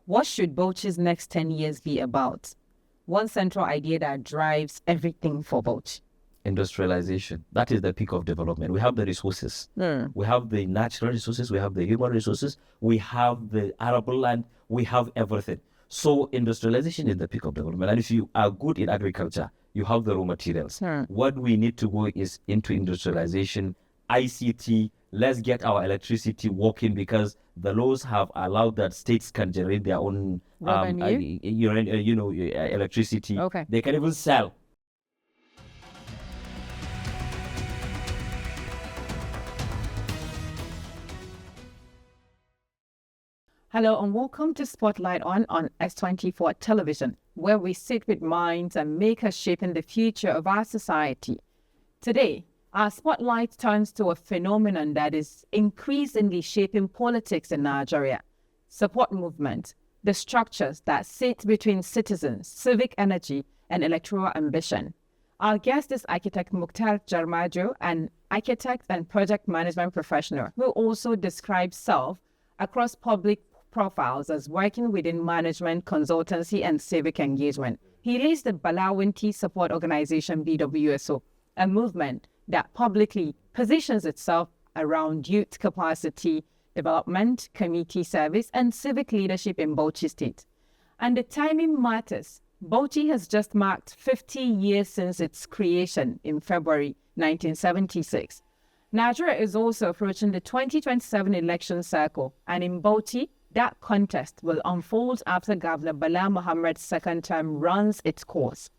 What should Bauchi's next 10 years be about? One central idea that drives everything for Bauchi. Industrialization. That is the peak of development. We have the resources. We have the natural resources. We have the human resources. We have the arable land. We have everything. So industrialization is the peak of development. And if you are good in agriculture, you have the raw materials. What we need to go is into industrialization, ICT. Let's get our electricity working, because the laws have allowed that states can generate their own electricity. Okay. They can even sell. Hello and welcome to Spotlight on S24 television, where we sit with minds and makers shaping the future of our society. Today, our spotlight turns to a phenomenon that is increasingly shaping politics in Nigeria: support movement, the structures that sit between citizens, civic energy, and electoral ambition. Our guest is architect Mukhtar, an architect and project management professional who also describes self across public profiles as working within management, consultancy, and civic engagement. He leads the Bala Wunti Support Organization, BWSO, a movement that publicly positions itself around youth capacity development, community service, and civic leadership in Bauchi State. And the timing matters. Bauchi has just marked 50 years since its creation in February 1976. Nigeria is also approaching the 2027 election cycle, and in Bauchi, that contest will unfold after Governor Bala Mohammed's second term runs its course.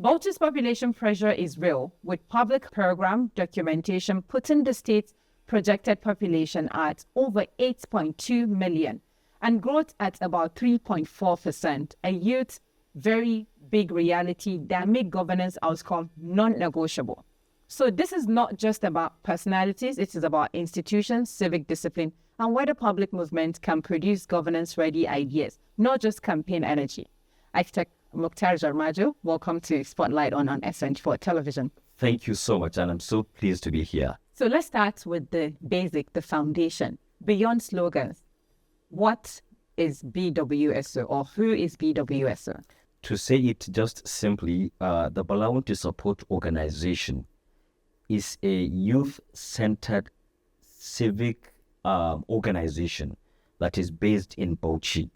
Bauchi's population pressure is real, with public program documentation putting the state's projected population at over 8.2 million and growth at about 3.4%, a youth very big reality that make governance outcome non-negotiable. So this is not just about personalities, it is about institutions, civic discipline, and whether public movement can produce governance-ready ideas, not just campaign energy. Architect Mukhtar, welcome to Spotlight on S24 television. Thank you so much, and I'm so pleased to be here. So let's start with the basic, the foundation. Beyond slogans, what is BWSO, or who is BWSO? To say it just simply, the Bala Wunti Support Organization is a youth-centered civic organization that is based in Bauchi.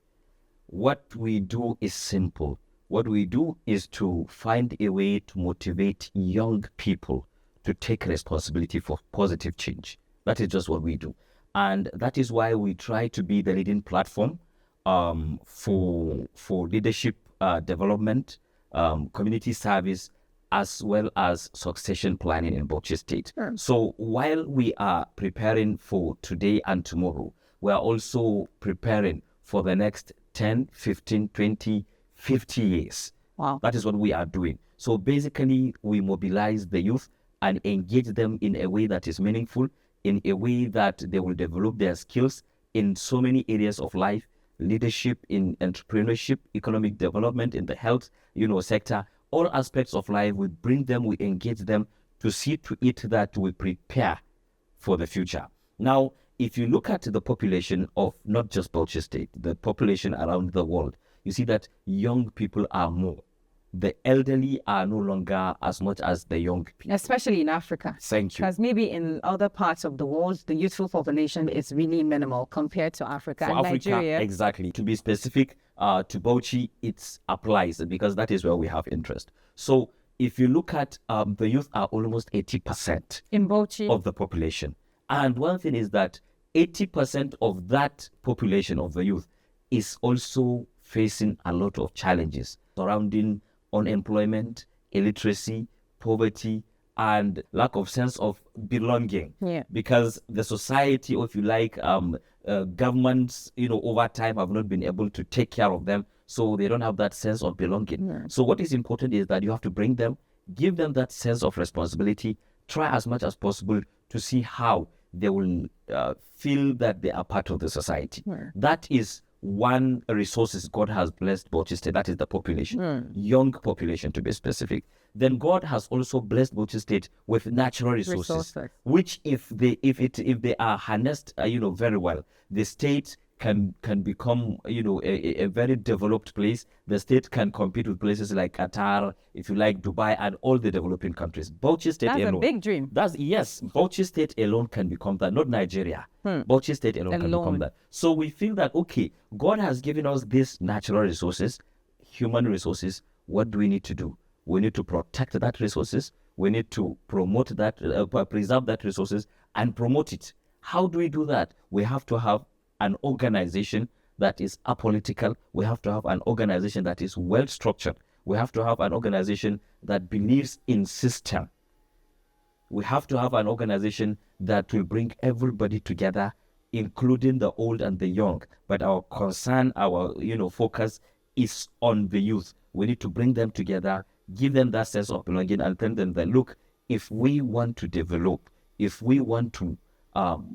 What we do is simple. What we do is to find a way to motivate young people to take responsibility for positive change. That is just what we do. And that is why we try to be the leading platform for leadership development, community service, as well as succession planning in Bauchi State. Sure. So while we are preparing for today and tomorrow, we are also preparing for the next 10, 15, 20, 50 years. Wow. That is what we are doing. So basically, we mobilize the youth and engage them in a way that is meaningful, in a way that they will develop their skills in so many areas of life: leadership, in entrepreneurship, economic development, in the health, sector. All aspects of life, we bring them, we engage them to see to it that we prepare for the future. Now, if you look at the population of not just Bauchi State, the population around the world, you see that young people are more. The elderly are no longer as much as the young people. Especially in Africa. Thank you. Because maybe in other parts of the world, the youthful population is really minimal compared to Africa. For and Africa, Nigeria. exactly. To be specific, to Bauchi, it applies because that is where we have interest. So if you look at the youth are almost 80% in Bauchi of the population. And one thing is that 80% of that population of the youth is also facing a lot of challenges surrounding unemployment, illiteracy, poverty, and lack of sense of belonging. Yeah. Because the society, or if you like, governments, over time have not been able to take care of them, so they don't have that sense of belonging. Yeah. So what is important is that you have to bring them, give them that sense of responsibility, try as much as possible to see how they will feel that they are part of the society. Yeah. That is one resources God has blessed Bauchi State, that is the population, young population to be specific. Then God has also blessed Bauchi State with natural resources, which if they are harnessed, very well, the state can become, a very developed place. The state can compete with places like Qatar, if you like, Dubai, and all the developing countries. Bauchi State That's alone. a big dream. Yes, Bauchi State alone can become that, not Nigeria. Bauchi State alone can become that. So we feel that, okay, God has given us these natural resources, human resources. What do we need to do? We need to protect that resources. We need to promote that, preserve that resources and promote it. How do we do that? We have to have an organization that is apolitical. We have to have an organization that is well structured. We have to have an organization that believes in system. We have to have an organization that will bring everybody together, including the old and the young. But our concern, our focus is on the youth. We need to bring them together, give them that sense of belonging, and tell them that, look, if we want to develop, if we want to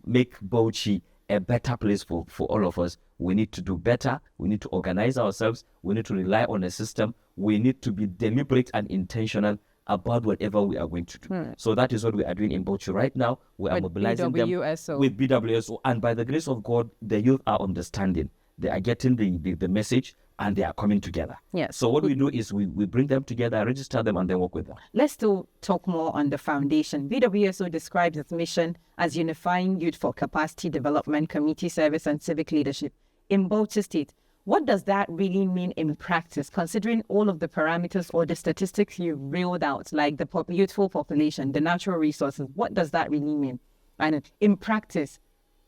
make Bauchi a better place for all of us, we need to do better. We need to organize ourselves. We need to rely on a system. We need to be deliberate and intentional about whatever we are going to do. So that is what we are doing in Bauchi right now. We are mobilizing BWSO. them with BWSO, and by the grace of God, the youth are understanding. They are getting the message, and they are coming together. Yes. So what we do is we bring them together, register them, and then work with them. Let's still talk more on the foundation. BWSO describes its mission as unifying youth for capacity development, community service, and civic leadership in Bauchi State. What does that really mean in practice, considering all of the parameters or the statistics you reeled out, like the youthful population, the natural resources? What does that really mean? And in practice,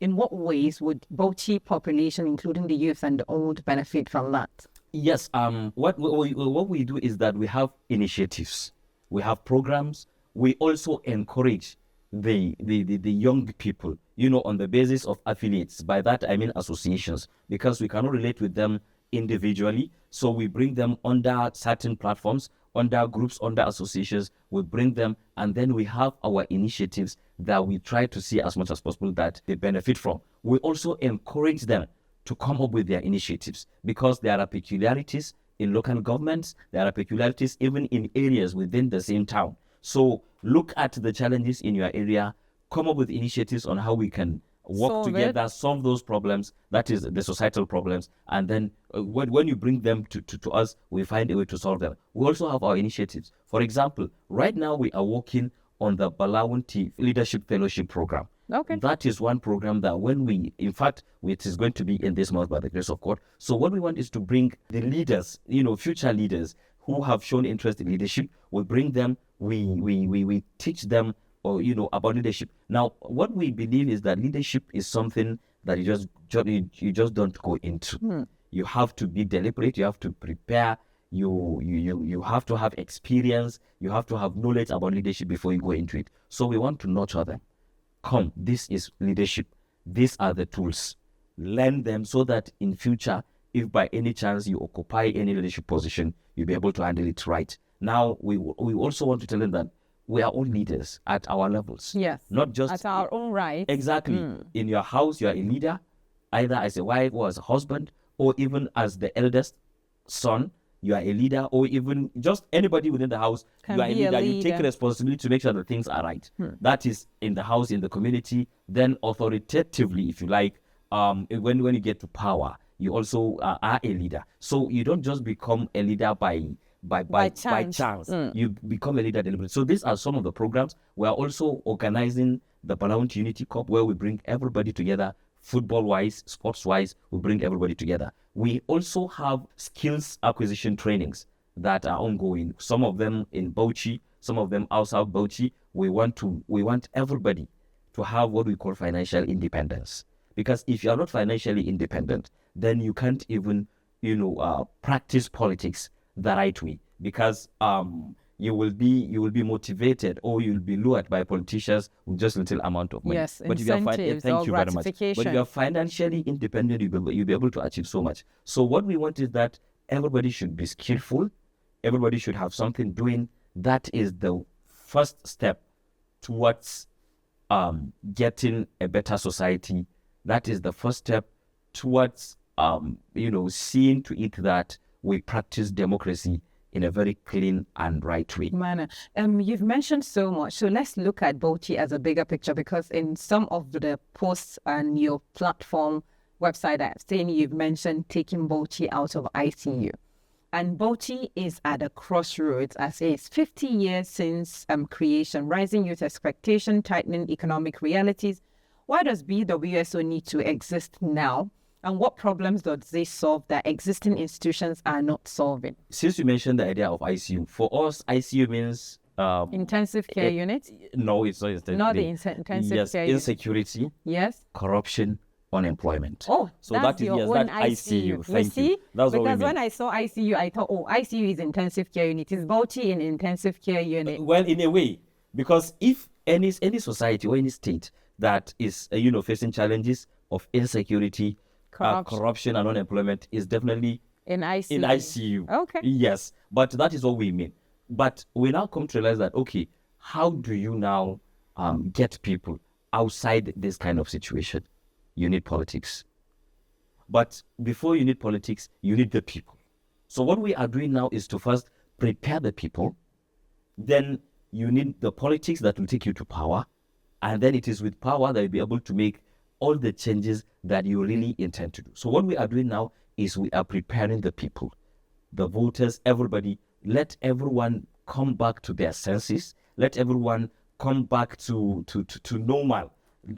in what ways would Bauchi population, including the youth and the old, benefit from that? Yes. What we do is that we have initiatives, we have programs. We also encourage the young people, on the basis of affiliates. By that I mean associations, because we cannot relate with them individually. So we bring them under certain platforms, under groups, under associations. We bring them, and then we have our initiatives that we try to see as much as possible that they benefit from. We also encourage them to come up with their initiatives, because there are peculiarities in local governments. There are peculiarities even in areas within the same town. So look at the challenges in your area, come up with initiatives on how we can work together, solve those problems, that is the societal problems, and then when you bring them to us, we find a way to solve them. We also have our initiatives. For example, right now we are working on the Bala Wunti Leadership Fellowship Program. Okay. That is one program that it is going to be in this month by the grace of God. So what we want is to bring the leaders, future leaders who have shown interest in leadership. We bring them, we teach them, about leadership. Now, what we believe is that leadership is something that you just don't go into. You have to be deliberate. You have to prepare. You have to have experience. You have to have knowledge about leadership before you go into it. So we want to nurture them. Come, this is leadership. These are the tools. Learn them so that in future, if by any chance you occupy any leadership position, you'll be able to handle it right. Now, we also want to tell them that we are all leaders at our levels. Yes. Not just at our own right. Exactly. In your house, you are a leader, either as a wife or as a husband, or even as the eldest son, you are a leader, or even just anybody within the house, you are a leader. You take responsibility to make sure that things are right. That is in the house, in the community. Then authoritatively, if you like, when you get to power, you also are a leader. So you don't just become a leader by chance. You become a leader deliberately. So these are some of the programs. We are also organizing the Bala Wunti Unity Cup, where we bring everybody together, football-wise, sports-wise, we bring everybody together. We also have skills acquisition trainings that are ongoing. Some of them in Bauchi, some of them outside Bauchi. We want everybody to have what we call financial independence. Because if you are not financially independent, then you can't even, practice politics the right way, because you will be motivated, or you'll be lured by politicians with just little amount of money. Yes, but incentives or gratification. But if you are financially independent, you'll be able to achieve so much. So what we want is that everybody should be skillful. Everybody should have something doing. That is the first step towards getting a better society. That is the first step towards seeing to it that we practice democracy in a very clean and right way. Manner. You've mentioned so much. So let's look at Bauchi as a bigger picture, because in some of the posts on your platform, website I've seen you've mentioned taking Bauchi out of ICU. And Bauchi is at a crossroads, as it's 50 years since creation, rising youth expectation, tightening economic realities. Why does BWSO need to exist now? And what problems does this solve that existing institutions are not solving? Since you mentioned the idea of ICU, for us, ICU means... intensive care unit? No, it's not. Not the intensive care unit. Insecurity, Yes. corruption, unemployment. Oh, so that's that is your yes, own that ICU. Thank see? you. That's what we Because mean. when I saw ICU, I thought, oh, ICU is intensive care unit. Is Bauchi an intensive care unit? Well, in a way, because if any society or any state that is facing challenges of insecurity, corruption and unemployment is definitely in ICU. In ICU. Okay. Yes, but that is what we mean. But we now come to realize that, okay, how do you now get people outside this kind of situation? You need politics. But before you need politics, you need the people. So what we are doing now is to first prepare the people. Then you need the politics that will take you to power. And then it is with power that you'll be able to make all the changes that you really intend to do. So what we are doing now is we are preparing the people, the voters, everybody. Let everyone come back to their senses. Let everyone come back to normal.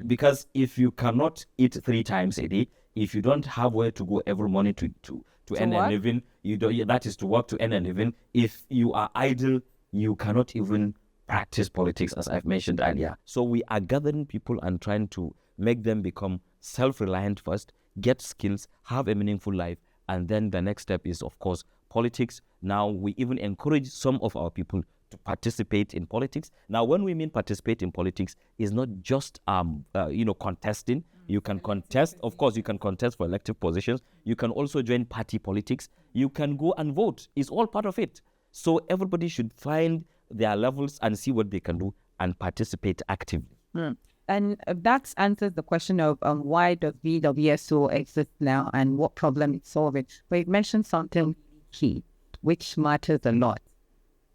Because if you cannot eat 3 times a day, if you don't have where to go every morning to earn a living, that is to work to earn a living. If you are idle, you cannot even practice politics, as I've mentioned earlier. So we are gathering people and trying to make them become self-reliant first, get skills, have a meaningful life, and then the next step is, of course, politics. Now we even encourage some of our people to participate in politics. Now, when we mean participate in politics, is not just contesting. You can contest, of course, you can contest for elective positions. You can also join party politics. You can go and vote. It's all part of it. So everybody should find their levels and see what they can do and participate actively. And that answers the question of why does BWSO exist now and what problem it's solving. But you mentioned something key, which matters a lot.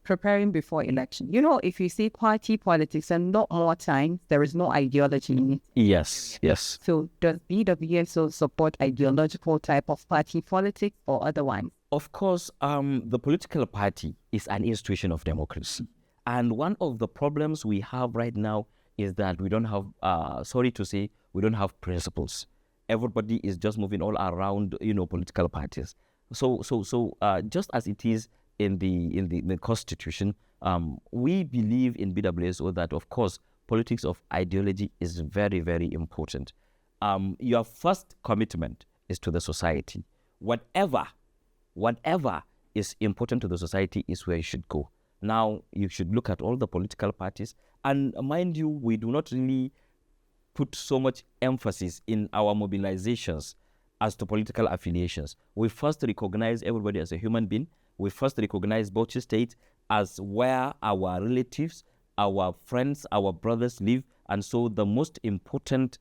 Preparing before election. If you see party politics and not more time, there is no ideology in it. Yes. So does BWSO support ideological type of party politics or otherwise? Of course, the political party is an institution of democracy. And one of the problems we have right now is that we don't have, sorry to say, we don't have principles. Everybody is just moving all around, political parties. So just as it is in the Constitution, we believe in BWSO that, of course, politics of ideology is very, very important. Your first commitment is to the society. Whatever is important to the society is where you should go. Now, you should look at all the political parties. And mind you, we do not really put so much emphasis in our mobilizations as to political affiliations. We first recognize everybody as a human being. We first recognize Bauchi State as where our relatives, our friends, our brothers live. And so the most important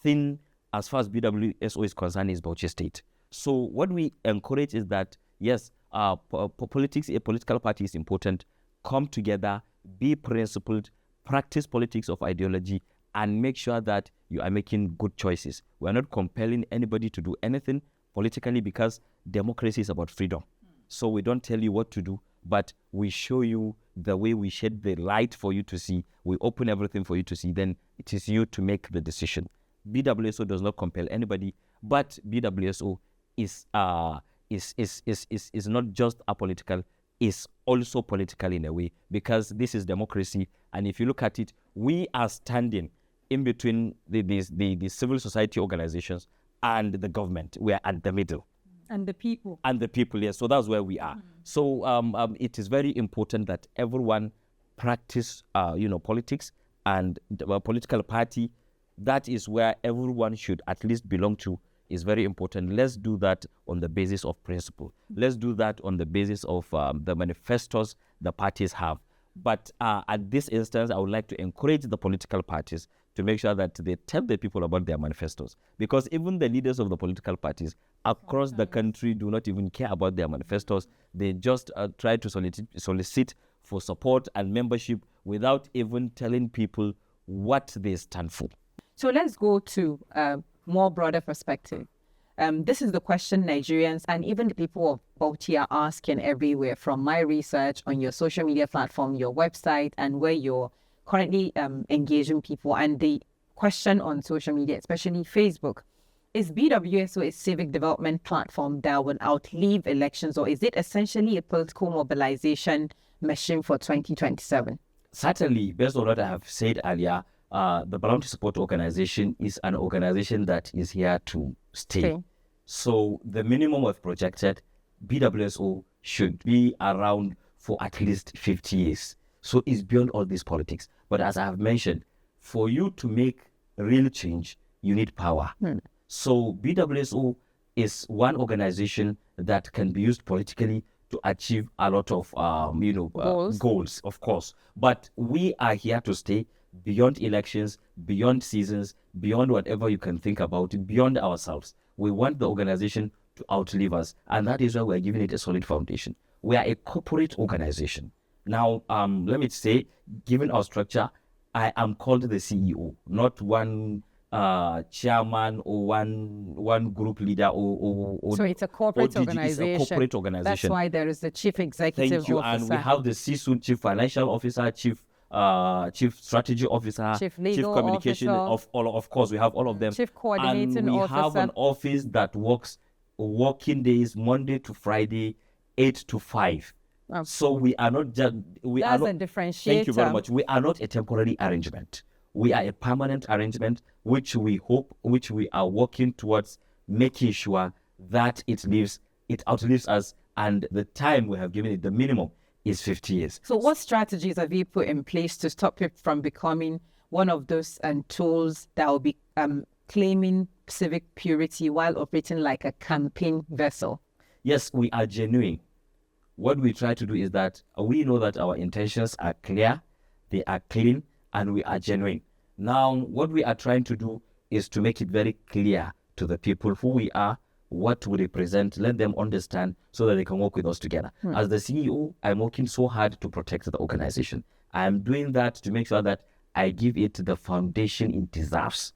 thing as far as BWSO is concerned is Bauchi State. So what we encourage is that, yes, politics, a political party is important. Come together, be principled, practice politics of ideology, and make sure that you are making good choices. We are not compelling anybody to do anything politically because democracy is about freedom. So we don't tell you what to do, but we show you the way, we shed the light for you to see. We open everything for you to see. Then it is you to make the decision. BWSO does not compel anybody, but BWSO is not just apolitical, is also political in a way, because this is democracy. And if you look at it, we are standing in between the civil society organizations and the government. We are at the middle. And the people. And the people, yes. So that's where we are. So it is very important that everyone practice, politics, and the political party. That is where everyone should at least belong to. Is very important. Let's do that on the basis of principle. Let's do that on the basis of the manifestos the parties have. But at this instance, I would like to encourage the political parties to make sure that they tell the people about their manifestos. Because even the leaders of the political parties across the country do not even care about their manifestos. They just try to solicit for support and membership without even telling people what they stand for. So let's go to more broader perspective. This is the question Nigerians and even the people of Bauchi are asking everywhere, from my research on your social media platform, your website, and where you're currently engaging people. And the question on social media, especially Facebook, is BWSO a civic development platform that will outlive elections, or is it essentially a political mobilization machine for 2027? Certainly, based on what I have said earlier, the Bala Wunti Support Organization is an organization that is here to stay. Okay. So the minimum we've projected, BWSO should be around for at least 50 years. So it's beyond all this politics. But as I have mentioned, for you to make real change, you need power. So BWSO is one organization that can be used politically to achieve a lot of goals, of course. But we are here to stay beyond elections, beyond seasons, beyond whatever you can think about, beyond ourselves. We want the organization to outlive us, and that is why we're giving it a solid foundation. We are a corporate organization. Now, let me say, given our structure, I am called the CEO, not one chairman or one group leader or so it's a corporate or organization. It's a corporate organization. That's why there is the chief executive Thank you. officer. And we have the C-suite, chief financial officer, chief strategy officer, chief legal communication officer. of course we have all of them. Chief coordinating and we officer. have an office that works working days Monday to Friday, 8 to 5. So we are not just That's a differentiator. Thank you very much. We are not a temporary arrangement. We are a permanent arrangement, which we are working towards making sure that it outlives us, and the time we have given it, the minimum, is 50 years. So what strategies have you put in place to stop it from becoming one of those tools that will be claiming civic purity while operating like a campaign vessel? Yes, we are genuine. What we try to do is that we know that our intentions are clear, they are clean, and we are genuine. Now, what we are trying to do is to make it very clear to the people who we are, what we represent, let them understand so that they can work with us together. As the CEO, I'm working so hard to protect the organization. I'm doing that to make sure that I give it the foundation it deserves.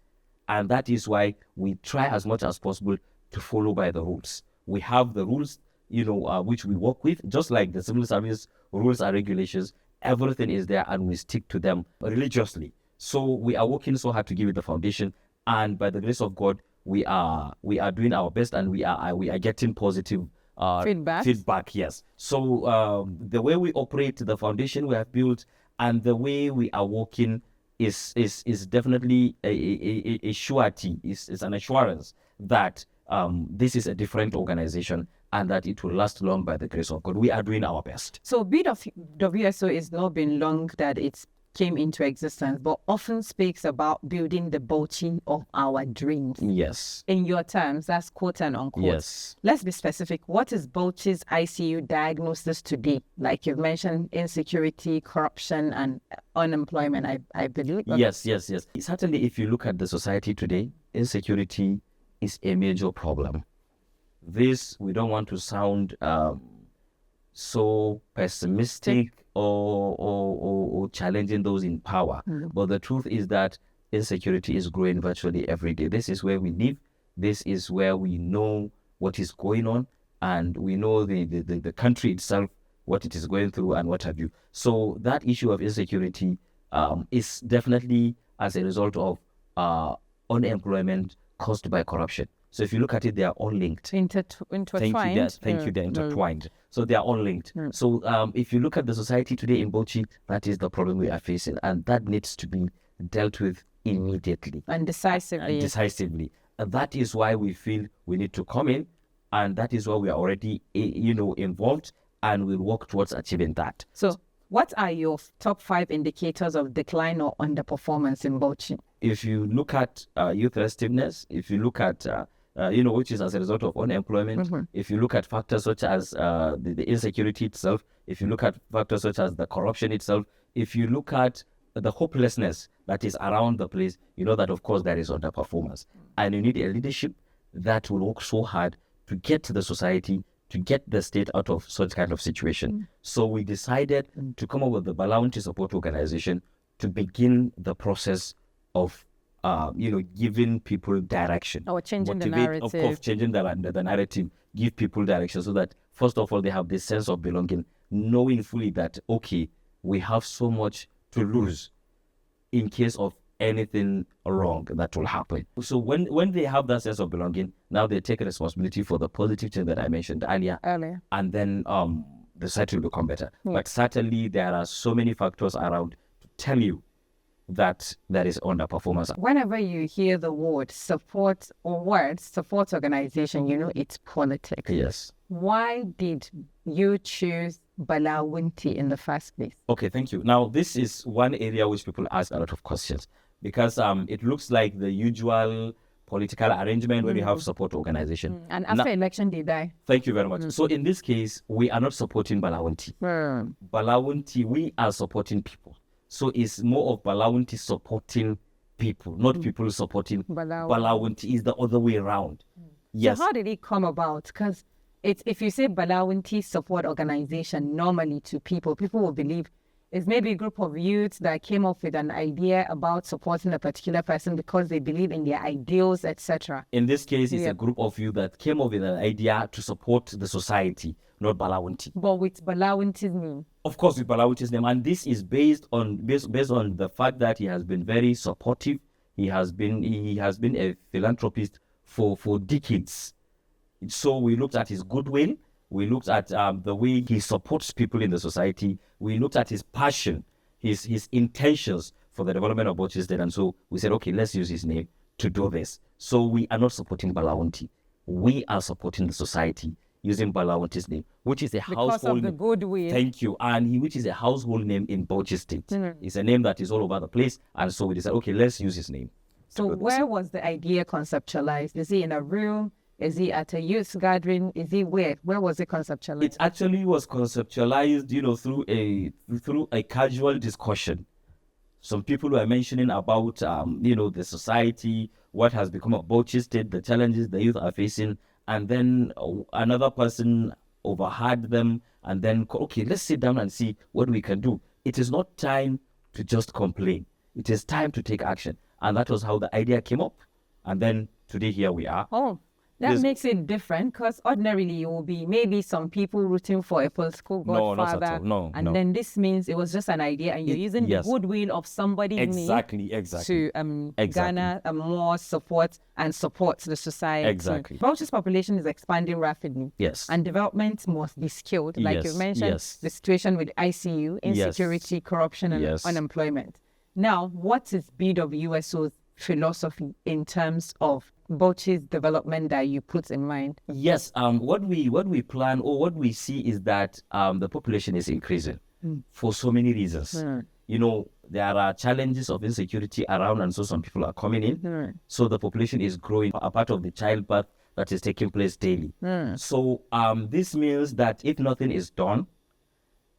And that is why we try as much as possible to follow by the rules. We have the rules, which we work with, just like the civil service rules and regulations. Everything is there, and we stick to them religiously. So we are working so hard to give it the foundation, and by the grace of God, we are doing our best, and we are getting positive feedback. Yes. So the way we operate, the foundation we have built, and the way we are working is definitely a surety. Is an assurance that this is a different organization, and that it will last long by the grace of God. We are doing our best. So BWSO is not been long that it's came into existence, but often speaks about building the Bauchi of our dreams. Yes. In your terms, that's quote and unquote. Yes. Let's be specific. What is Bauchi's ICU diagnosis today? Like you've mentioned, insecurity, corruption, and unemployment, I believe. Yes. Certainly, if you look at the society today, insecurity is a major problem. This, we don't want to sound so pessimistic or challenging those in power. But the truth is that insecurity is growing virtually every day. This is where we live. This is where we know what is going on, and we know the country itself, what it is going through and what have you. So that issue of insecurity is definitely as a result of unemployment caused by corruption. So if you look at it, they are all linked. Intertwined. Thank you, they're intertwined. So they are all linked. So if you look at the society today in Bauchi, that is the problem we are facing, and that needs to be dealt with immediately. And decisively. And that is why we feel we need to come in, and that is why we are already, involved, and we'll work towards achieving that. So what are your top 5 indicators of decline or underperformance in Bauchi? If you look at youth restiveness, if you look at which is as a result of unemployment. If you look at factors such as the insecurity itself, if you look at factors such as the corruption itself, if you look at the hopelessness that is around the place, you know that of course there is underperformance. And you need a leadership that will work so hard to get the society, to get the state out of such kind of situation. So we decided to come up with the Bala Wunti Support Organization to begin the process of giving people direction. Or changing the Motivate, narrative. of course, changing the narrative, give people direction so that, first of all, they have this sense of belonging, knowing fully that, okay, we have so much to lose in case of anything wrong that will happen. So when they have that sense of belonging, now they take responsibility for the positive change that I mentioned earlier. And then the society will become better. But certainly there are so many factors around to tell you that there is underperformance. Whenever you hear the word support or words support organization, it's politics. Yes. Why did you choose Bala Wunti in the first place? Okay, thank you. Now, this is one area which people ask a lot of questions because it looks like the usual political arrangement when you have support organization. And after election, they die. Thank you very much. So in this case, we are not supporting Bala Wunti. Bala Wunti, we are supporting people. So it's more of Bala Wunti supporting people, not people supporting Bala Wunti. Is the other way around. Yes. So how did it come about? Because if you say Bala Wunti Support Organization, normally to people will believe it's maybe a group of youths that came up with an idea about supporting a particular person because they believe in their ideals, etc. In this case, it's a group of you that came up with an idea to support the society, not Bala Wunti. But with Bala Wunti's name. Of course, with Bala Wunti's name. And this is based on the fact that he has been very supportive. He has been a philanthropist for decades. So we looked at his goodwill. We looked at the way he supports people in the society. We looked at his passion, his intentions for the development of Bauchi State. And so we said, okay, let's use his name to do this. So we are not supporting Bala Wunti. We are supporting the society using Bala Wunti's name, which is a household because of the goodwill. Thank you. And which is a household name in Bauchi State. It's a name that is all over the place. And so we decided, okay, let's use his name. So where was the idea conceptualized? Is he in a room? Is he at a youth gathering? Is he where? Where was it conceptualized? It actually was conceptualized, through a casual discussion. Some people were mentioning about, the society, what has become of Bauchi State, the challenges the youth are facing, and then another person overheard them, and then, okay, let's sit down and see what we can do. It is not time to just complain. It is time to take action. And that was how the idea came up. And then today here we are. Oh. That makes it different because ordinarily it will be maybe some people rooting for a political godfather. No, not at all. No. Then this means it was just an idea and you're using the goodwill of somebody's exactly to garner more support and support the society. Exactly. Bauchi's population is expanding rapidly. Yes. And development must be skilled. Like you mentioned, the situation with ICU, insecurity, corruption, and unemployment. Now, what is BWSO's philosophy in terms of Bauchi's development that you put in mind? Yes, what we plan or what we see is that the population is increasing for so many reasons. There are challenges of insecurity around, and so some people are coming in. So the population is growing, a part of the childbirth that is taking place daily. So this means that if nothing is done,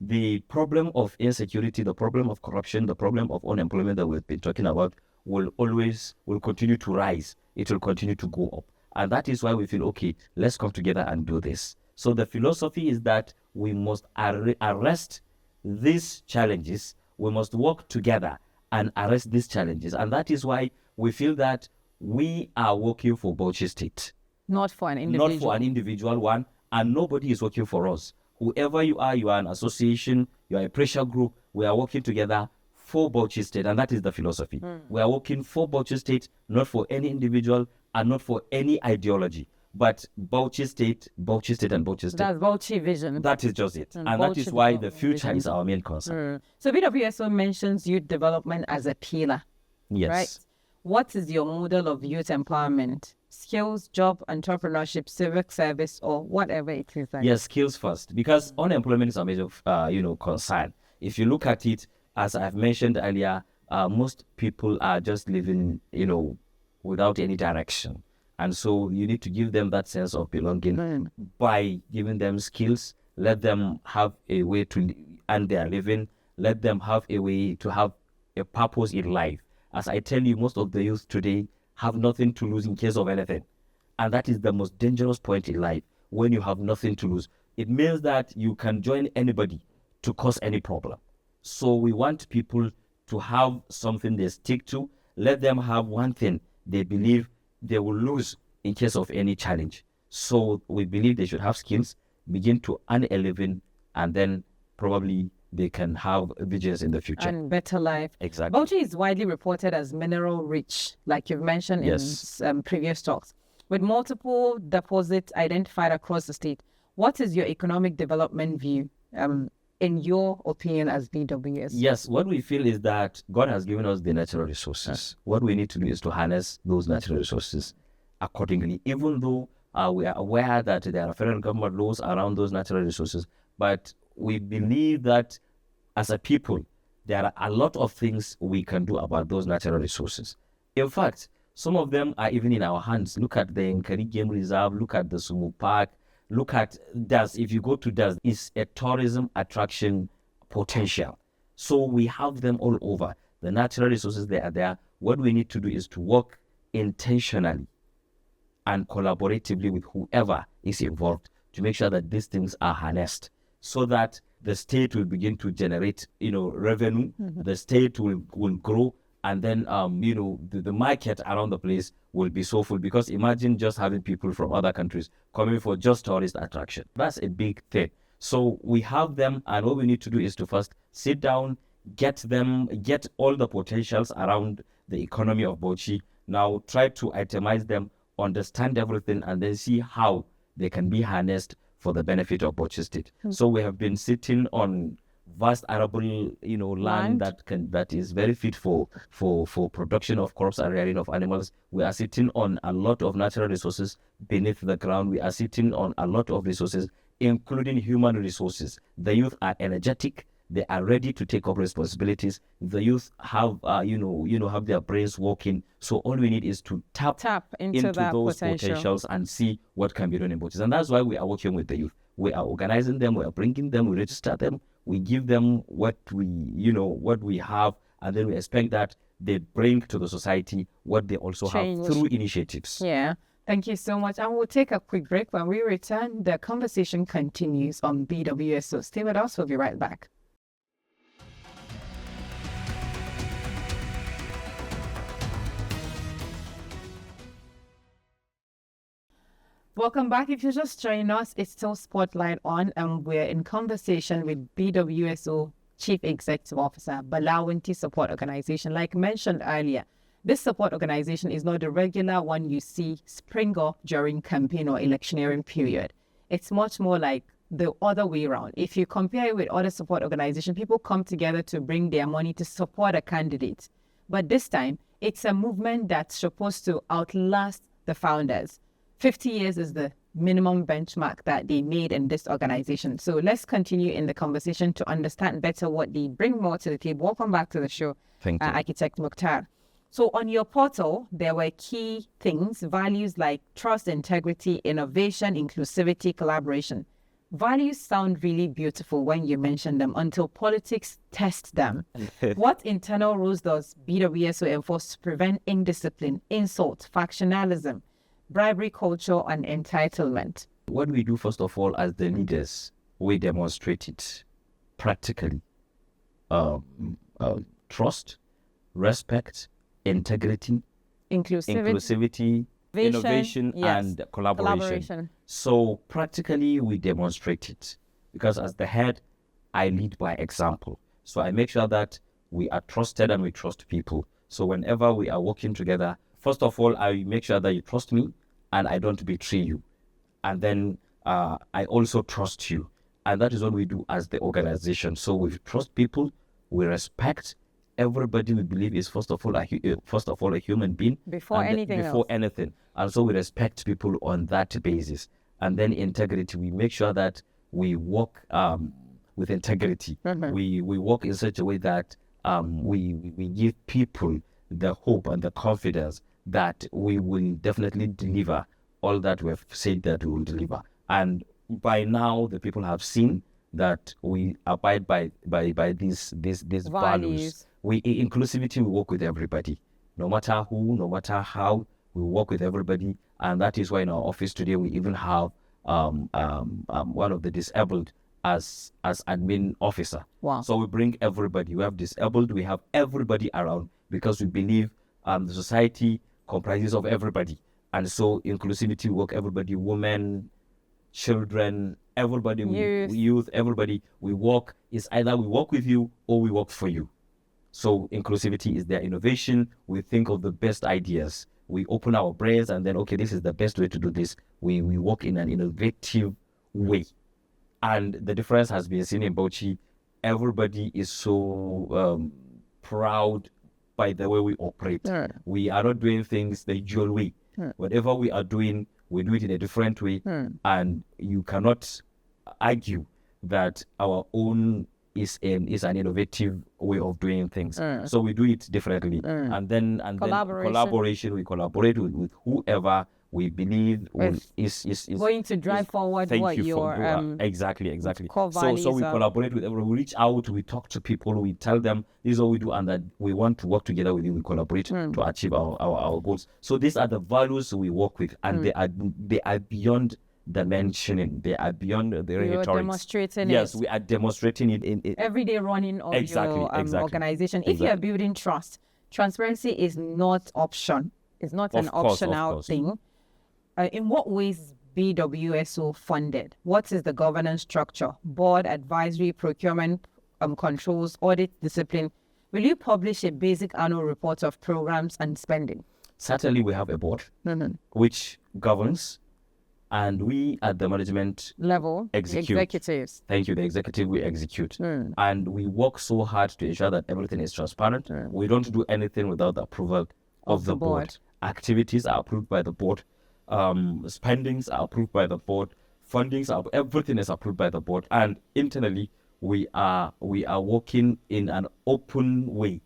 the problem of insecurity, the problem of corruption, the problem of unemployment that we've been talking about will continue to rise. It will continue to go up. And that is why we feel, okay, let's come together and do this. So the philosophy is that we must arrest these challenges. We must work together and arrest these challenges. And that is why we feel that we are working for Bauchi State. Not for an individual. Not for an individual one. And nobody is working for us. Whoever you are an association, you are a pressure group, we are working together for Bauchi State, and that is the philosophy. We are working for Bauchi State, not for any individual and not for any ideology, but Bauchi State, and Bauchi State. That's Bauchi vision. That is just it. And that is why the future is our main concern. So BWSO mentions youth development as a pillar. Yes. Right? What is your model of youth empowerment? Skills, job, entrepreneurship, civic service, or whatever it is. Yes, skills first, because unemployment is a major, concern. If you look at it, as I've mentioned earlier, most people are just living, without any direction. And so you need to give them that sense of belonging by giving them skills, let them have a way to earn their living, let them have a way to have a purpose in life. As I tell you, most of the youth today have nothing to lose in case of anything. And that is the most dangerous point in life, when you have nothing to lose. It means that you can join anybody to cause any problem. So we want people to have something they stick to, let them have one thing they believe they will lose in case of any challenge. So we believe they should have skills, begin to earn a living, and then probably they can have vigilance in the future. And better life. Exactly. Bauchi is widely reported as mineral rich, like you've mentioned in previous talks, with multiple deposits identified across the state. What is your economic development view, in your opinion, as BWS? Yes, what we feel is that God has given us the natural resources. What we need to do is to harness those natural resources accordingly, even though we are aware that there are federal government laws around those natural resources, but we believe that as a people, there are a lot of things we can do about those natural resources. In fact, some of them are even in our hands. Look at the Nkari Game Reserve, look at the Sumu Park, look at Das. If you go to Das, it's a tourism attraction potential. So we have them all over. The natural resources, they are there. What we need to do is to work intentionally and collaboratively with whoever is involved to make sure that these things are harnessed, so that the state will begin to generate, revenue. The state will grow, and then, the market around the place will be so full. Because imagine just having people from other countries coming for just tourist attraction. That's a big thing. So we have them, and what we need to do is to first sit down, get all the potentials around the economy of Bauchi. Now try to itemize them, understand everything, and then see how they can be harnessed for the benefit of Bauchi State. So we have been sitting on vast arable, land that is very fit for production of crops and rearing of animals. We are sitting on a lot of natural resources beneath the ground. We are sitting on a lot of resources, including human resources. The youth are energetic. They are ready to take up responsibilities. The youth have, have their brains working. So all we need is to tap into those potentials and see what can be done in Bauchi. And that's why we are working with the youth. We are organizing them. We are bringing them. We register them. We give them what we have, and then we expect that they bring to the society what they also have through initiatives. Yeah. Thank you so much. And we'll take a quick break. When we return, the conversation continues on BWSO. Stay with us. We'll be right back. Welcome back. If you're just joining us, it's still Spotlight on, and we're in conversation with BWSO Chief Executive Officer, Bala Wunti Support Organization. Like mentioned earlier, this support organization is not the regular one you see spring up during campaign or electioneering period. It's much more like the other way around. If you compare it with other support organizations, people come together to bring their money to support a candidate. But this time, it's a movement that's supposed to outlast the founders. 50 years is the minimum benchmark that they made in this organization. So let's continue in the conversation to understand better what they bring more to the table. Welcome back to the show, Thank you. Architect Mukhtar. So on your portal, there were key things, values like trust, integrity, innovation, inclusivity, collaboration. Values sound really beautiful when you mention them until politics tests them. What internal rules does BWSO enforce to prevent indiscipline, insult, factionalism, bribery culture, and entitlement? What we do, first of all, as the leaders, we demonstrate it practically. Trust, respect, integrity, inclusivity, innovation, and collaboration. So practically, we demonstrate it, because as the head, I lead by example. So I make sure that we are trusted and we trust people. So whenever we are working together, first of all, I make sure that you trust me and I don't betray you. And then I also trust you. And that is what we do as the organization. So we trust people, we respect everybody. We believe is first of all a human being before anything. And so we respect people on that basis. And then integrity, we make sure that we work with integrity. We work in such a way that we give people the hope and the confidence that we will definitely deliver all that we have said that we will deliver. And by now, the people have seen that we abide by these values. Inclusivity, we work with everybody, no matter who, no matter how, we work with everybody. And that is why in our office today, we even have one of the disabled as admin officer. Wow. So we bring everybody. We have disabled, we have everybody around, because we believe the society comprises of everybody. And so inclusivity work, everybody, women, children, everybody, youth, everybody, we work. It's either we work with you or we work for you. So inclusivity is their innovation. We think of the best ideas. We open our brains and then, okay, this is the best way to do this. We work in an innovative way. And the difference has been seen in Bauchi. Everybody is so proud by the way we operate. We are not doing things the usual way. Whatever we are doing, we do it in a different way. And you cannot argue that our own is an innovative way of doing things. So we do it differently. And then collaboration, we collaborate with whoever we believe is going to drive forward what your exactly. core values So we collaborate with everyone. We reach out, we talk to people, we tell them this is what we do, and that we want to work together with you. We collaborate to achieve our goals. So these are the values we work with, and they are beyond the mentioning. They are beyond the rhetoric. Demonstrating yes, it. we are demonstrating it in everyday running of your organization. If you are building trust, transparency is not option. It's not an optional thing. In what ways is BWSO funded? What is the governance structure? Board, advisory, procurement, controls, audit, discipline. Will you publish a basic annual report of programs and spending? Certainly, we have a board which governs, and we at the management level execute. Executives. Thank you. The executive, we execute. And we work so hard to ensure that everything is transparent. We don't do anything without the approval of the board. Activities are approved by the board. Spendings are approved by the board. Fundings everything is approved by the board. And internally, we are working in an open way.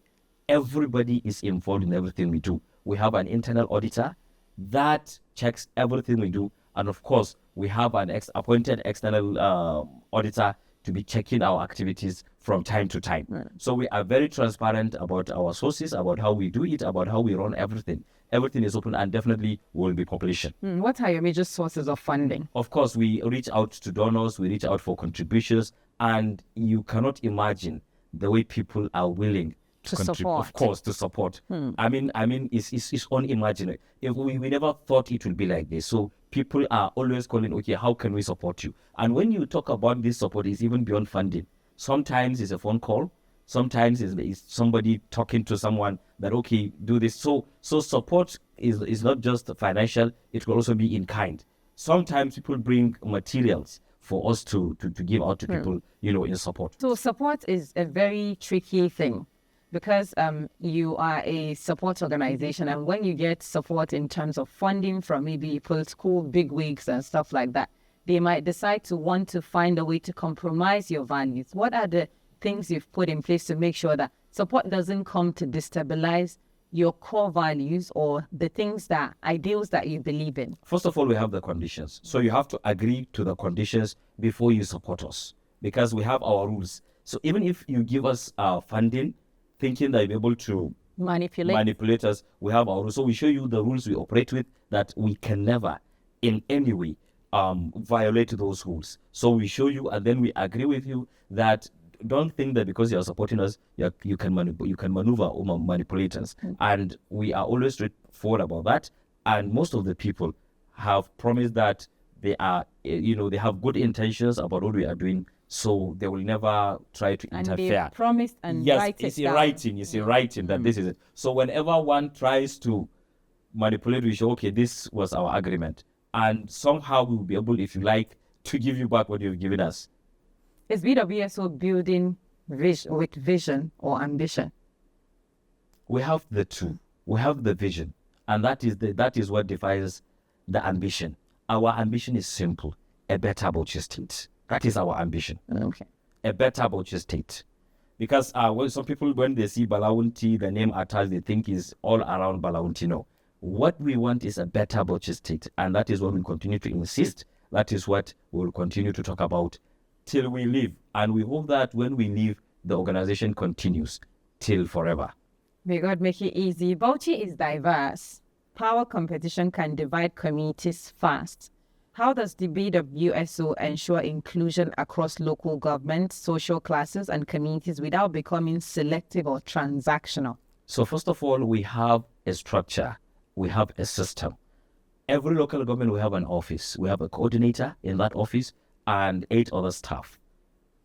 Everybody is involved in everything we do. We have an internal auditor that checks everything we do. And of course, we have an appointed external auditor to be checking our activities from time to time. So we are very transparent about our sources, about how we do it, about how we run everything. Everything is open, and definitely will be published. What are your major sources of funding? Of course, we reach out to donors, we reach out for contributions, and you cannot imagine the way people are willing to support. Of course, to support. I mean, it's unimaginable. We never thought it would be like this. So people are always calling, okay, how can we support you? And when you talk about this support, it's even beyond funding. Sometimes it's a phone call. Sometimes it's somebody talking to someone that, okay, do this. So support is not just financial, it will also be in kind. Sometimes people bring materials for us to give out to people, in support. So support is a very tricky thing because you are a support organization, and when you get support in terms of funding from maybe political bigwigs and stuff like that, they might decide to want to find a way to compromise your values. What are the things you've put in place to make sure that support doesn't come to destabilize your core values or the ideals that you believe in? First of all, we have the conditions. So you have to agree to the conditions before you support us, because we have our rules. So even if you give us funding, thinking that you're able to manipulate us, we have our rules. So we show you the rules we operate with, that we can never in any way violate those rules. So we show you, and then we agree with you that don't think that because you are supporting us, you can maneuver or manipulate us. And we are always straightforward about that. And most of the people have promised that they are, they have good intentions about what we are doing, so they will never try to interfere. And they promised and it's in writing. It's in writing that this is it. So whenever one tries to manipulate, we show, okay, this was our agreement, and somehow we will be able, if you like, to give you back what you've given us. Is BWSO building with vision or ambition? We have the two. We have the vision, and that is what defines the ambition. Our ambition is simple: a better Bauchi state. That is our ambition. Okay. A better Bauchi state. Because some people, when they see Bala Wunti, the name attached, they think is all around Bala Wunti. No. What we want is a better Bauchi state, and that is what we continue to insist. That is what we will continue to talk about till we leave. And we hope that when we leave, the organization continues till forever. May God make it easy. Bauchi is diverse. Power competition can divide communities fast. How does the BWSO ensure inclusion across local government, social classes, and communities without becoming selective or transactional? So first of all, we have a structure. We have a system. Every local government will have an office. We have a coordinator in that office and 8 other staff.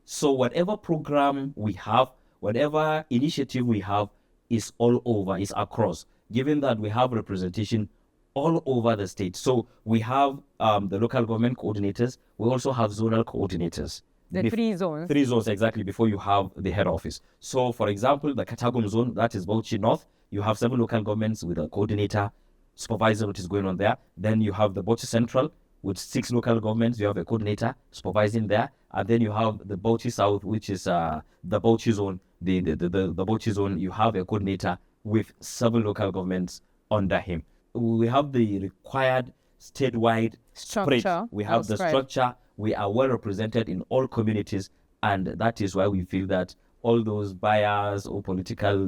So whatever program we have, whatever initiative we have is all over, is across, given that we have representation all over the state. So we have the local government coordinators. We also have zonal coordinators. The 3 zones. 3 zones, exactly, before you have the head office. So, for example, the Katagum zone, that is Bauchi North, you have 7 local governments with a coordinator supervising what is going on there. Then you have the Bauchi Central with 6 local governments. You have a coordinator supervising there. And then you have the Bauchi South, which is the Bauchi zone. The Bauchi zone, you have a coordinator with 7 local governments under him. We have the required statewide spread. We have the structure. We are well represented in all communities, and that is why we feel that all those bias or political,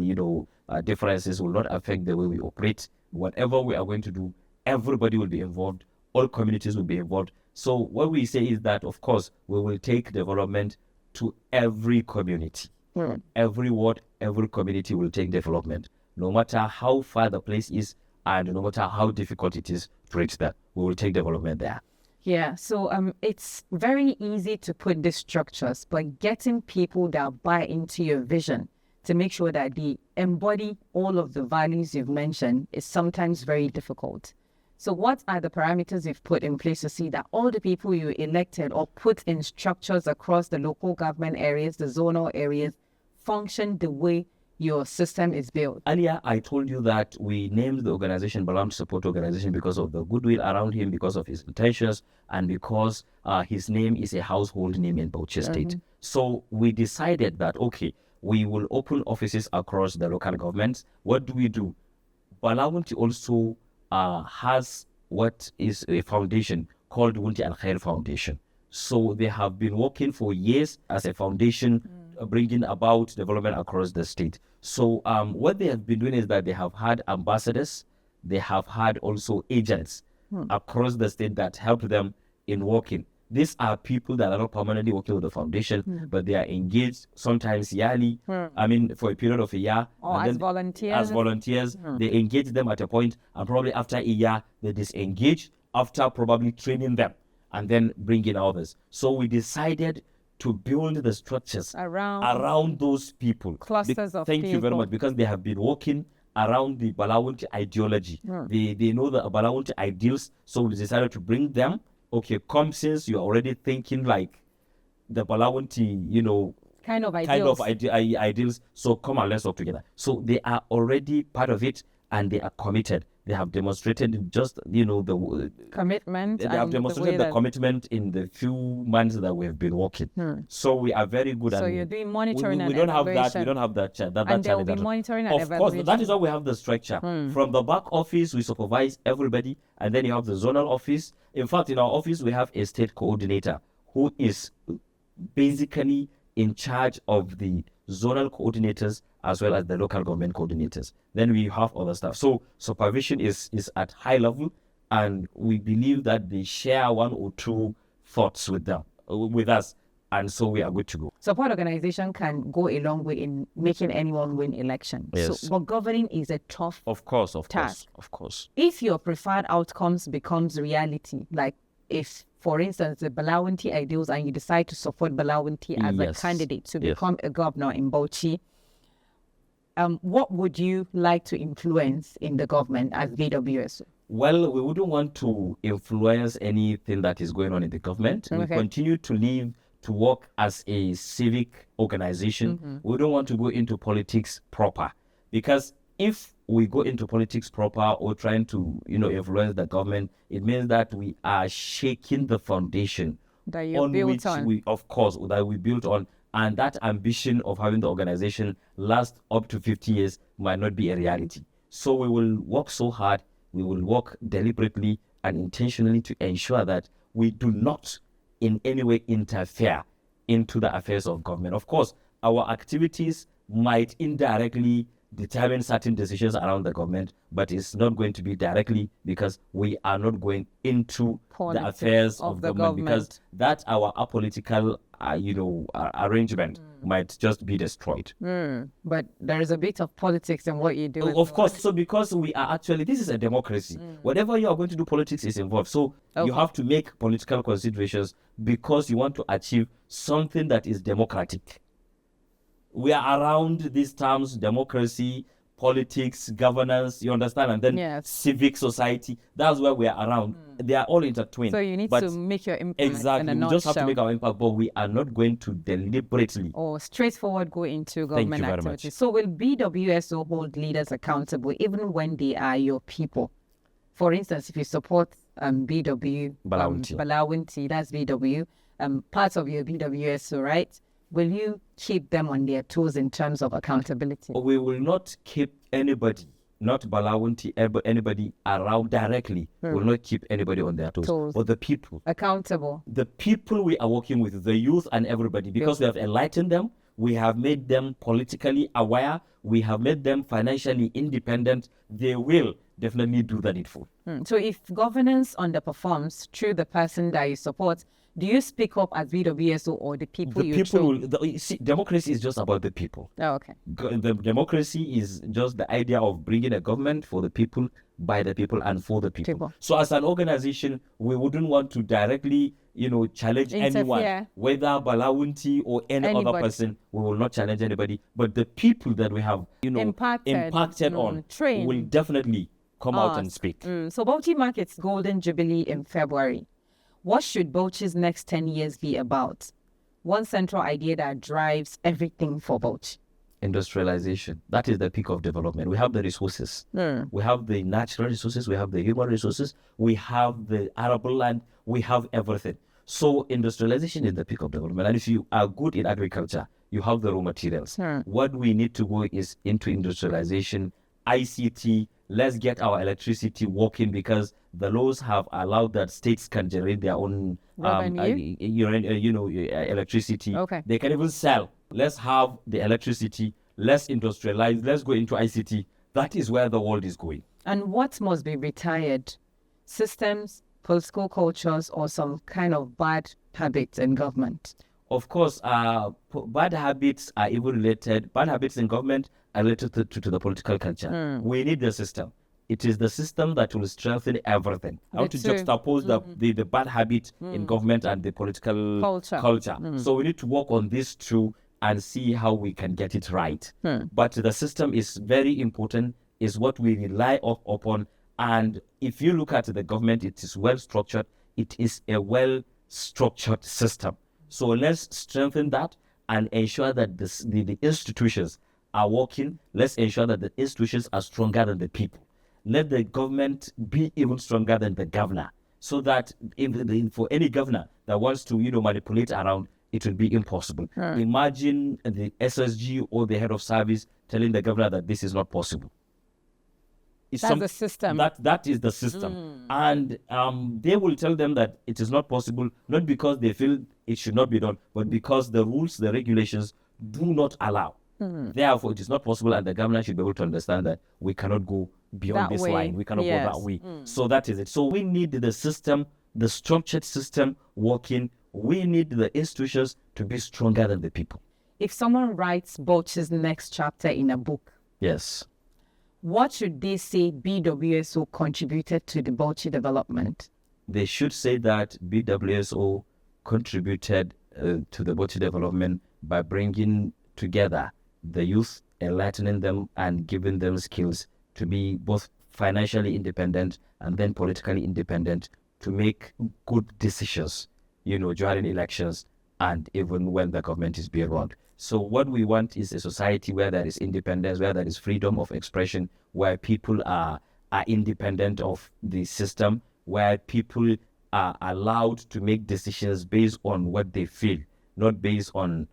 differences will not affect the way we operate. Whatever we are going to do, everybody will be involved. All communities will be involved. So what we say is that, of course, we will take development to every community. Every ward, every community will take development, no matter how far the place is and no matter how difficult it is to reach that. We will take development there. Yeah, so it's very easy to put these structures, but getting people that buy into your vision to make sure that they embody all of the values you've mentioned is sometimes very difficult. So what are the parameters you've put in place to see that all the people you elected or put in structures across the local government areas, the zonal areas, function the way your system is built? Earlier, I told you that we named the organization Bala Wunti Support Organization because of the goodwill around him, because of his intentions, and because his name is a household name in Bauchi State. So we decided that, okay, we will open offices across the local governments. What do? Bala Wunti also has what is a foundation called Wunti Al Khair Foundation. So they have been working for years as a foundation, bringing about development across the state. So what they have been doing is that they have had ambassadors, they have had also agents across the state that help them in working. These are people that are not permanently working with the foundation, but they are engaged sometimes yearly, for a period of a year. Or as volunteers. As volunteers, they engage them at a point, and probably after a year, they disengage after probably training them and then bring in others. So we decided to build the structures around those people. Clusters of people. Thank you very much, because they have been working around the Bala Wunti ideology. They know the Bala Wunti ideals, so we decided to bring them. Okay, come, since you're already thinking like the Bala Wunti, kind of ideals, so come and let's work together. So they are already part of it, and they are committed. They have demonstrated just, the commitment. They have demonstrated the commitment in the few months that we have been working. So we are very good. So you're doing monitoring we and don't evaluation. have that. We don't have that. And there will be monitoring and evaluation. Of course, that is why we have the structure. From the back office, we supervise everybody, and then you have the zonal office. In fact, in our office, we have a state coordinator who is basically in charge of the zonal coordinators as well as the local government coordinators. Then we have other stuff. So supervision is at high level, and we believe that they share 1 or 2 thoughts with us, and so we are good to go. Support organization can go a long way in making anyone win election. Yes. So, but governing is a tough task. Of course. If your preferred outcomes becomes reality, like if, for instance, the Bala Wunti ideals, and you decide to support Bala Wunti as a candidate to become a governor in Bauchi, what would you like to influence in the government as BWSO? Well, we wouldn't want to influence anything that is going on in the government. We continue to work as a civic organization. We don't want to go into politics proper, because if we go into politics proper or trying to, influence the government, it means that we are shaking the foundation that you built on. That we built on. And that ambition of having the organization last up to 50 years might not be a reality. So we will work so hard, we will work deliberately and intentionally to ensure that we do not in any way interfere into the affairs of government. Of course, our activities might indirectly determine certain decisions around the government, but it's not going to be directly because we are not going into the affairs of the government, because that our apolitical, arrangement might just be destroyed. But there is a bit of politics in what you do. Of course. So because we are actually, this is a democracy. Whatever you are going to do, politics is involved. So you have to make political considerations because you want to achieve something that is democratic. We are around these terms: democracy, politics, governance, you understand? And then civic society. That's where we are around. They are all intertwined. So you need to make your impact. Exactly. We just have to make our impact, but we are not going to deliberately or straightforward go into government activities. So will BWSO hold leaders accountable even when they are your people? For instance, if you support Bala Wunti, that's BW, part of your BWSO, right? Will you keep them on their toes in terms of accountability? We will not keep anybody, not Bala Wunti, anybody around directly. We will not keep anybody on their toes. But the people. Accountable. The people we are working with, the youth and everybody, because we have enlightened them, we have made them politically aware, we have made them financially independent, they will definitely do the needful. So if governance underperforms through the person that you support, do you speak up as BWSO or the people you choose? See, democracy is just about the people. Oh, okay. The democracy is just the idea of bringing a government for the people, by the people, and for the people. So as an organization, we wouldn't want to directly, challenge anyone, whether Bala Wunti or anybody. Other person. We will not challenge anybody. But the people that we have, impacted on, trained, will definitely come out and speak. So Bauchi markets Golden Jubilee in February. What should Bauchi's next 10 years be about? One central idea that drives everything for Bauchi. Industrialization. That is the peak of development. We have the resources. We have the natural resources. We have the human resources. We have the arable land. We have everything. So industrialization is the peak of development. And if you are good in agriculture, you have the raw materials. What we need to go is into industrialization, ICT. Let's get our electricity working, because the laws have allowed that states can generate their own electricity. They can even sell. Let's have the electricity. Let's industrialize. Let's go into ICT. That is where the world is going. And what must be retired? Systems, political cultures, or some kind of bad habits in government? Of course, bad habits are even related. Bad habits in government are related to the political culture. We need the system. It is the system that will strengthen everything. How to juxtapose the bad habit in government and the political culture. So we need to work on this too and see how we can get it right. But the system is very important, is what we rely upon. And if you look at the government, it is well structured. It is a well structured system. So let's strengthen that and ensure that the institutions are working. Let's ensure that the institutions are stronger than the people. Let the government be even stronger than the governor, so that for any governor that wants to manipulate around, it will be impossible. Imagine the SSG or the head of service telling the governor that this is not possible. That's the system. That is the system. And they will tell them that it is not possible, not because they feel it should not be done, but because the rules, the regulations do not allow. Therefore, it is not possible, and the governor should be able to understand that we cannot go beyond this line. We cannot go that way. So that is it. So we need the system, the structured system working. We need the institutions to be stronger than the people. If someone writes Bauchi's next chapter in a book, yes, what should they say BWSO contributed to the Bauchi development? They should say that BWSO contributed to the Bauchi development by bringing together the youth, enlightening them and giving them skills to be both financially independent and then politically independent, to make good decisions, during elections and even when the government is being run. So what we want is a society where there is independence, where there is freedom of expression, where people are independent of the system, where people are allowed to make decisions based on what they feel, not based on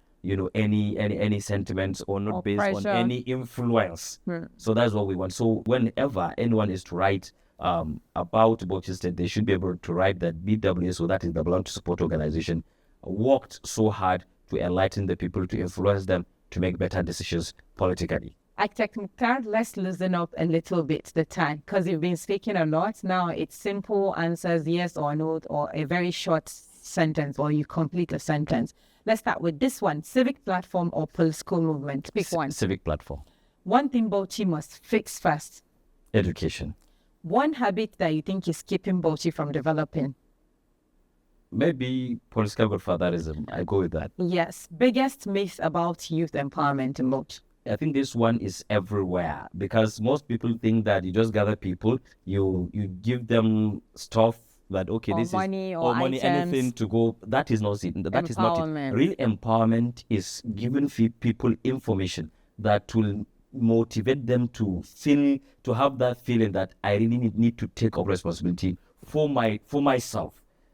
any sentiments, or not based on any influence. So that's what we want. So whenever anyone is to write about Bauchi State, they should be able to write that BWSO, that is the Bala Wunti Support Organization, worked so hard to enlighten the people, to influence them to make better decisions politically. Architect Mukhtar, let's loosen up a little bit the time because you've been speaking a lot. Now it's simple answers, yes or no, or a very short sentence, or you complete a sentence. Let's start with this one. Civic platform or political movement? Pick one. Civic platform. One thing Bauchi must fix first. Education. One habit that you think is keeping Bauchi from developing? Maybe political godfatherism. I go with that. Yes. Biggest myth about youth empowerment in Bauchi? I think this one is everywhere because most people think that you just gather people, you give them stuff that, okay, Or this money is or money, items. anything to go. That is not it. That is not it. Empowerment. Real empowerment is giving people information that will motivate them to feel, to have that feeling that I really need to take up responsibility for myself.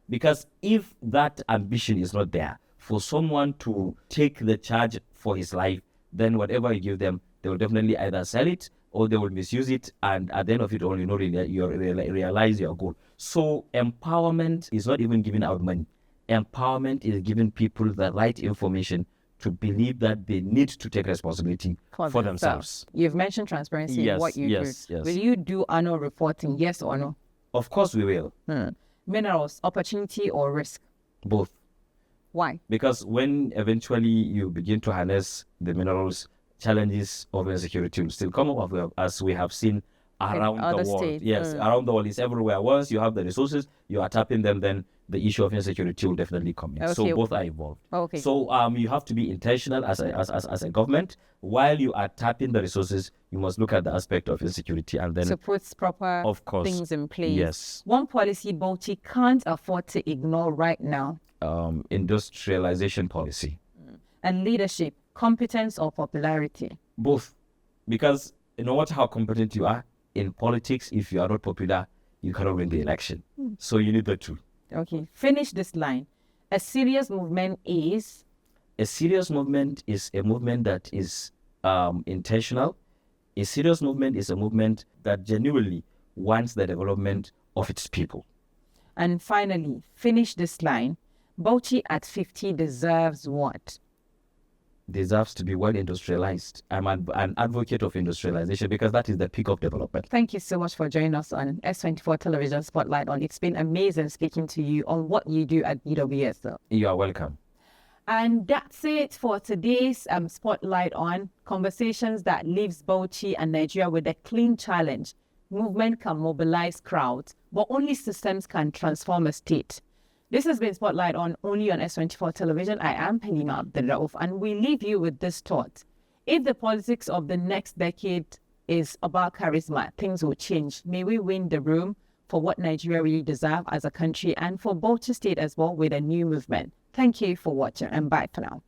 Because if that ambition is not there, for someone to take the charge for his life, then whatever you give them, they will definitely either sell it or they will misuse it, and at the end of it all, you realize your goal. So empowerment is not even giving out money. Empowerment is giving people the right information to believe that they need to take responsibility for themselves. You've mentioned transparency in what you do. Yes. Will you do annual reporting, yes or no? Of course we will. Minerals, opportunity or risk? Both. Why? Because when eventually you begin to harness the minerals, challenges of insecurity will still come up, as we have seen around the world. States. Yes, around the world, it's everywhere. Once you have the resources, you are tapping them, then the issue of insecurity will definitely come in. Okay. So both are involved. Okay. So you have to be intentional as a government. While you are tapping the resources, you must look at the aspect of insecurity and then So put proper of course, things in place. Yes. One policy Bauchi can't afford to ignore right now. Industrialization policy. And leadership, competence or popularity? Both. Because no matter how competent you are in politics, if you are not popular, you cannot win the election. So you need the two. Okay. Finish this line. A serious movement is? A serious movement is a movement that is intentional. A serious movement is a movement that genuinely wants the development of its people. And finally, finish this line. Bauchi at 50 deserves what? Deserves to be well industrialized. I'm an advocate of industrialization because that is the peak of development. Thank you so much for joining us on S24 Television Spotlight On. It's been amazing speaking to you on what you do at BWSO. You are welcome. And that's it for today's Spotlight On. Conversations that leaves Bauchi and Nigeria with a clean challenge. Movement can mobilize crowds, but only systems can transform a state. This has been Spotlight On, only on S24 Television. I am Penina Abdelraouf, and we leave you with this thought. If the politics of the next decade is about charisma, things will change. May we win the room for what Nigeria really deserves as a country and for Bauchi State as well with a new movement. Thank you for watching and bye for now.